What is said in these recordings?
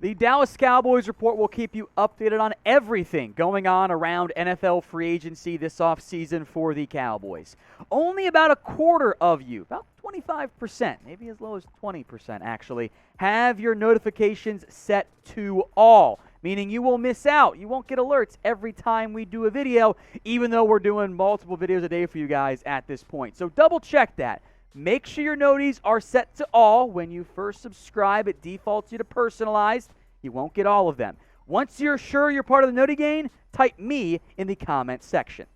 The Dallas Cowboys Report will keep you updated on everything going on around NFL free agency this offseason for the Cowboys. Only about a quarter of you, about 25%, maybe as low as 20% actually, have your notifications set to all, meaning you will miss out. You won't get alerts every time we do a video, even though we're doing multiple videos a day for you guys at this point. So double check that. Make sure your noties are set to all. When you first subscribe, it defaults you to personalized. You won't get all of them. Once you're sure you're part of the noti gang, type me in the comments section.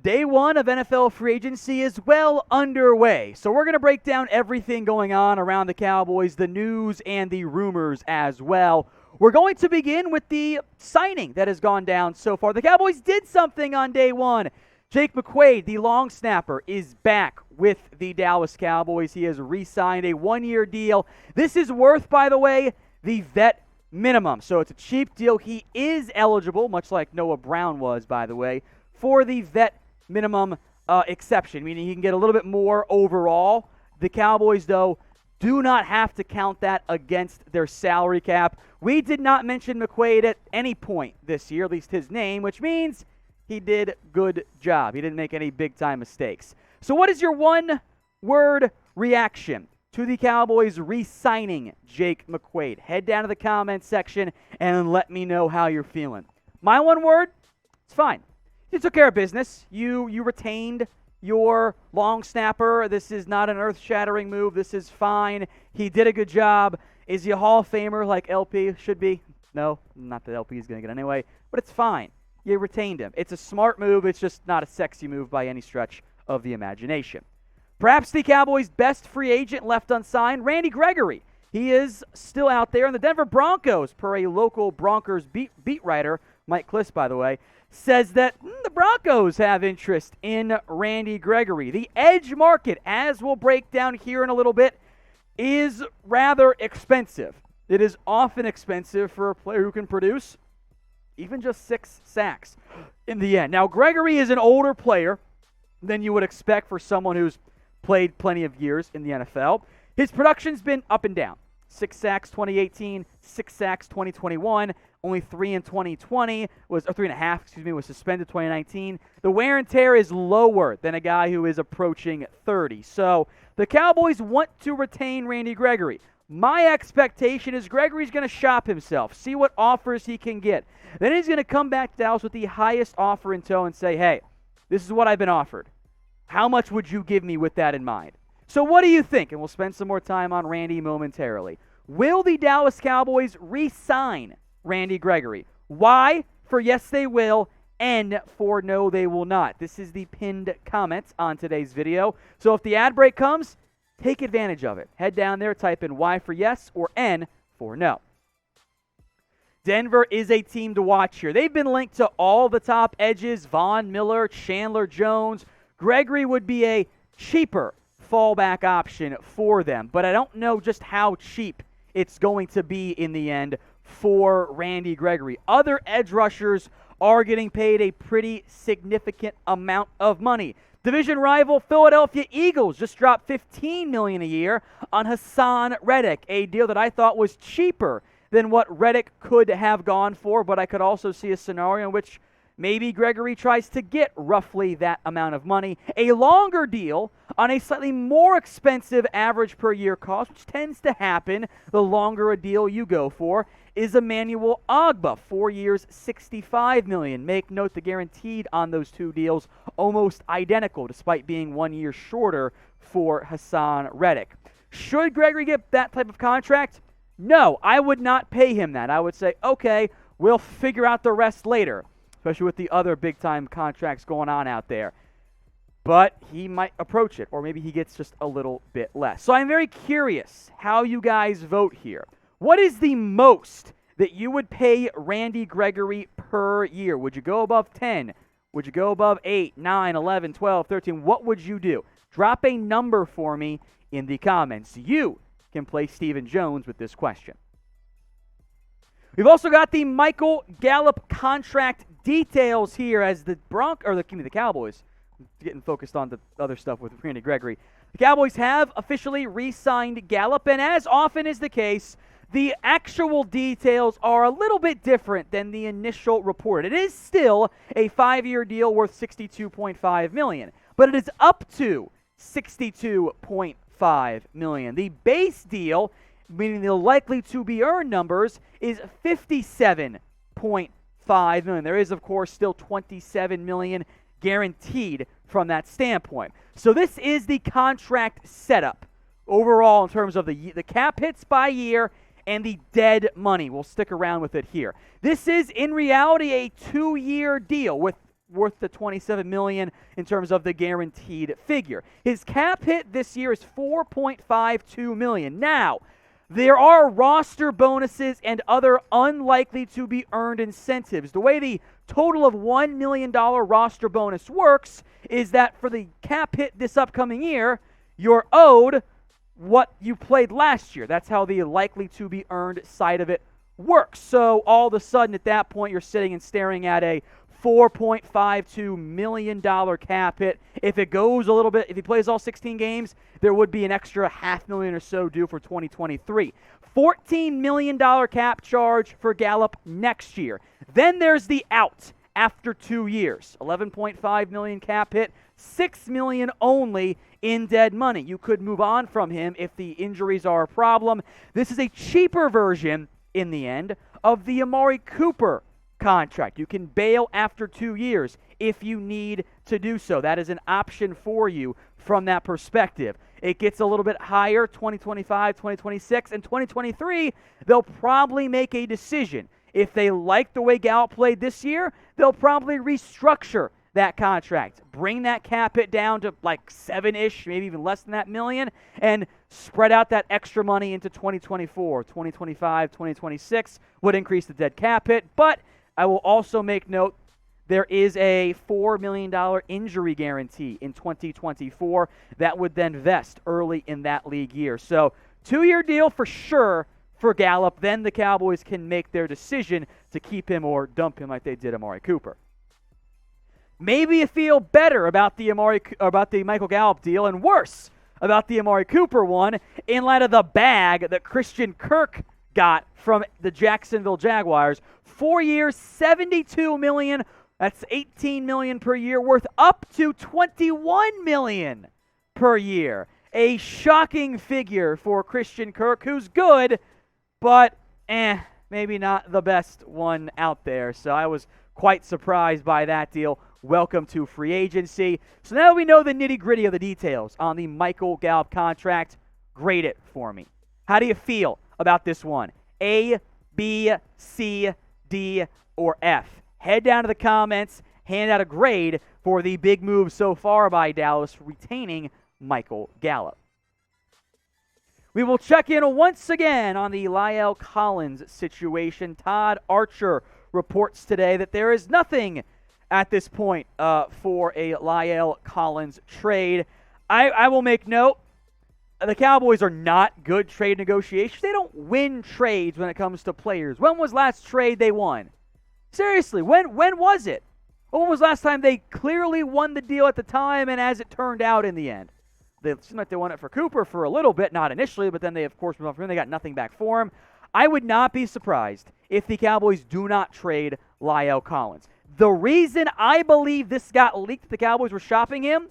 Day one of NFL free agency is well underway, so we're going to break down everything going on around the Cowboys, the news and the rumors as well. We're going to begin with the signing that has gone down so far. The Cowboys did something on day one. Jake McQuaide, the long snapper, is back with the Dallas Cowboys. He has re-signed a one-year deal. This is worth, by the way, the vet minimum. So it's a cheap deal. He is eligible, much like Noah Brown was, by the way, for the vet minimum exception, meaning he can get a little bit more overall. The Cowboys, though, do not have to count that against their salary cap. We did not mention McQuaide at any point this year, at least his name, which means he did good job. He didn't make any big-time mistakes. So what is your one-word reaction to the Cowboys re-signing Jake McQuaide? Head down to the comments section and let me know how you're feeling. My one word, it's fine. You took care of business. You retained your long snapper. This is not an earth-shattering move. This is fine. He did a good job. Is he a Hall of Famer like LP should be? No, not that LP is going to get anyway, but it's fine. You retained him. It's a smart move. It's just not a sexy move by any stretch of the imagination. Perhaps the Cowboys' best free agent left unsigned, Randy Gregory. He is still out there. And the Denver Broncos, per a local Broncos beat writer, Mike Kliss, by the way, says that the Broncos have interest in Randy Gregory. The edge market, as we'll break down here in a little bit, is rather expensive. It is often expensive for a player who can produce even just 6 sacks in the end. Now, Gregory is an older player than you would expect for someone who's played plenty of years in the NFL. His production's been up and down. 6 sacks 2018, 6 sacks 2021, only 3 in 2020, or 3.5, was suspended 2019. The wear and tear is lower than a guy who is approaching 30. So the Cowboys want to retain Randy Gregory. My expectation is Gregory's going to shop himself, see what offers he can get. Then he's going to come back to Dallas with the highest offer in tow and say, hey, this is what I've been offered. How much would you give me with that in mind? So what do you think? And we'll spend some more time on Randy momentarily. Will the Dallas Cowboys re-sign Randy Gregory? Why? For yes, they will, and for no, they will not. This is the pinned comments on today's video. So if the ad break comes, take advantage of it. Head down there, type in Y for yes or N for no. Denver is a team to watch here. They've been linked to all the top edges, Von Miller, Chandler Jones. Gregory would be a cheaper fallback option for them, but I don't know just how cheap it's going to be in the end for Randy Gregory. Other edge rushers are getting paid a pretty significant amount of money. Division rival Philadelphia Eagles just dropped $15 million a year on Hassan Reddick, a deal that I thought was cheaper than what Reddick could have gone for, but I could also see a scenario in which maybe Gregory tries to get roughly that amount of money. A longer deal on a slightly more expensive average per year cost, which tends to happen the longer a deal you go for, is Emmanuel Ogbah, 4 years, $65 million. Make note the guaranteed on those two deals almost identical, despite being 1 year shorter for Hassan Reddick. Should Gregory get that type of contract? No, I would not pay him that. I would say, okay, we'll figure out the rest later, especially with the other big-time contracts going on out there. But he might approach it, or maybe he gets just a little bit less. So I'm very curious how you guys vote here. What is the most that you would pay Randy Gregory per year? Would you go above 10? Would you go above 8, 9, 11, 12, 13? What would you do? Drop a number for me in the comments. You can play Stephen Jones with this question. We've also got the Michael Gallup contract details here as the Cowboys getting focused on the other stuff with Randy Gregory. The Cowboys have officially re-signed Gallup, and as often is the case, the actual details are a little bit different than the initial report. It is still a 5-year deal worth $62.5 million, but it is up to $62.5 million. The base deal, meaning the likely to be earned numbers, is $57.5 million. There is, of course, still $27 million guaranteed from that standpoint. So this is the contract setup overall in terms of the cap hits by year and the dead money. We'll stick around with it here. This is, in reality, a 2-year deal worth the $27 million in terms of the guaranteed figure. His cap hit this year is $4.52 million. Now, there are roster bonuses and other unlikely to be earned incentives. The way the total of $1 million roster bonus works is that for the cap hit this upcoming year, you're owed what you played last year. That's how the likely to be earned side of it works. So all of a sudden at that point, you're sitting and staring at a $4.52 million cap hit. If it goes a little bit, if he plays all 16 games, there would be an extra $500,000 or so due for 2023. $14 million cap charge for Gallup next year. Then there's the out after 2 years. $11.5 million cap hit, $6 million only in dead money. You could move on from him if the injuries are a problem. This is a cheaper version, in the end, of the Amari Cooper contract. You can bail after 2 years if you need to do so. That is an option for you from that perspective. It gets a little bit higher, 2025, 2026, and 2023, they'll probably make a decision. If they like the way Gallup played this year, they'll probably restructure that contract, bring that cap hit down to like 7-ish, maybe even less than that million, and spread out that extra money into 2024, 2025, 2026 would increase the dead cap hit. But I will also make note there is a $4 million injury guarantee in 2024 that would then vest early in that league year. So 2-year deal for sure for Gallup. Then the Cowboys can make their decision to keep him or dump him like they did Amari Cooper. Maybe you feel better about the Michael Gallup deal and worse about the Amari Cooper one in light of the bag that Christian Kirk got from the Jacksonville Jaguars. 4 years, $72 million. That's $18 million per year, worth up to $21 million per year. A shocking figure for Christian Kirk, who's good, but maybe not the best one out there. So I was quite surprised by that deal. Welcome to free agency. So now we know the nitty-gritty of the details on the Michael Gallup contract. Grade it for me. How do you feel about this one? A, B, C, D, or F? Head down to the comments, hand out a grade for the big move so far by Dallas retaining Michael Gallup. We will check in once again on the La'el Collins situation. Todd Archer reports today that there is nothing at this point for a La'el Collins trade. I will make note, the Cowboys are not good trade negotiations. They don't win trades when it comes to players. When was last trade they won? Seriously, when was it? When was last time they clearly won the deal at the time and as it turned out in the end? It seemed like they won it for Cooper for a little bit, not initially, but then they, of course, moved on from him. They got nothing back for him. I would not be surprised if the Cowboys do not trade La'el Collins. The reason I believe this got leaked, the Cowboys were shopping him,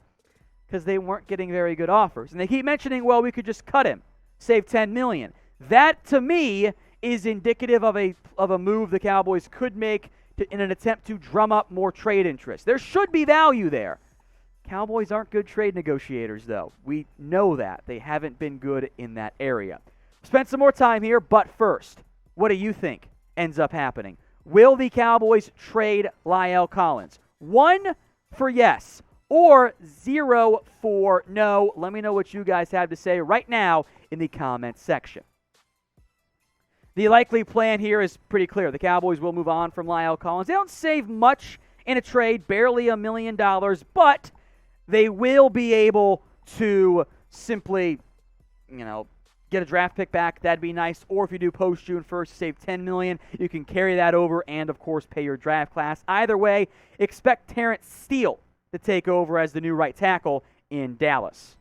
because they weren't getting very good offers. And they keep mentioning, well, we could just cut him, save $10 million. That, to me, is indicative of a move the Cowboys could make in an attempt to drum up more trade interest. There should be value there. Cowboys aren't good trade negotiators, though. We know that. They haven't been good in that area. Spend some more time here, but first, what do you think ends up happening? Will the Cowboys trade La'el Collins? 1 for yes, or 0 for no. Let me know what you guys have to say right now in the comments section. The likely plan here is pretty clear. The Cowboys will move on from La'el Collins. They don't save much in a trade, barely $1 million, but they will be able to simply, get a draft pick back. That'd be nice. Or if you do post June 1st, save $10 million, you can carry that over and, of course, pay your draft class. Either way, expect Terrence Steele to take over as the new right tackle in Dallas.